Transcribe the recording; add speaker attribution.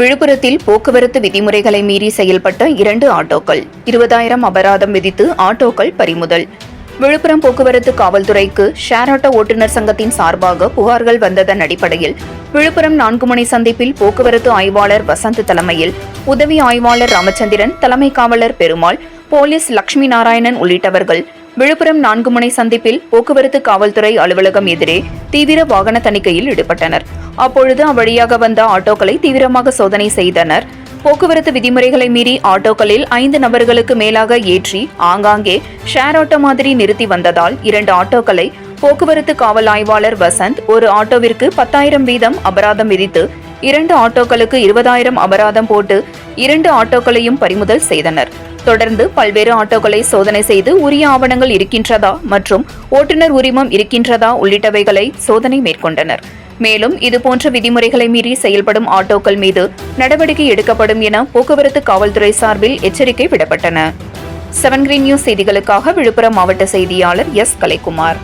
Speaker 1: விழுப்புரத்தில் போக்குவரத்து விதிமுறைகளை மீறி செயல்பட்ட 2 ஆட்டோக்கள் 20,000 அபராதம் விதித்து ஆட்டோக்கள் பறிமுதல். விழுப்புரம் போக்குவரத்து காவல்துறைக்கு ஷேர் ஆட்டோ ஓட்டுநர் சங்கத்தின் சார்பாக புகார்கள் வந்ததன் அடிப்படையில் விழுப்புரம் 4 முனை சந்திப்பில் போக்குவரத்து ஆய்வாளர் வசந்த் தலைமையில் உதவி ஆய்வாளர் ராமச்சந்திரன், தலைமை காவலர் பெருமாள், போலீஸ் லட்சுமி நாராயணன் உள்ளிட்டவர்கள் விழுப்புரம் 4 முனை சந்திப்பில் போக்குவரத்து காவல்துறை அலுவலகம் எதிரே தீவிர வாகன தணிக்கையில் ஈடுபட்டனர். அப்பொழுது அவ்வழியாக வந்த ஆட்டோக்களை தீவிரமாக சோதனை செய்தனர். போக்குவரத்து விதிமுறைகளை மீறி ஆட்டோக்களில் 5 நபர்களுக்கு மேலாக ஏற்றி ஆங்காங்கே ஷேர் ஆட்டோ மாதிரி நிறுத்தி வந்ததால் 2 ஆட்டோக்களை போக்குவரத்து காவல் ஆய்வாளர் வசந்த் ஒரு ஆட்டோவிற்கு 10,000 வீதம் அபராதம் விதித்து 2 ஆட்டோக்களுக்கு 20,000 அபராதம் போட்டு 2 ஆட்டோக்களையும் பறிமுதல் செய்தனர். தொடர்ந்து பல்வேறு ஆட்டோக்களை சோதனை செய்து உரிய ஆவணங்கள் இருக்கின்றதா மற்றும் ஓட்டுநர் உரிமம் இருக்கின்றதா உள்ளிட்டவைகளை சோதனை மேற்கொண்டனர். மேலும் இதுபோன்ற விதிமுறைகளை மீறி செயல்படும் ஆட்டோக்கள் மீது நடவடிக்கை எடுக்கப்படும் என போக்குவரத்து காவல்துறை சார்பில் எச்சரிக்கை விடப்பட்டன. 7 Green News செய்திகளுக்காக விழுப்புரம் மாவட்ட செய்தியாளர் எஸ். கலைக்குமார்.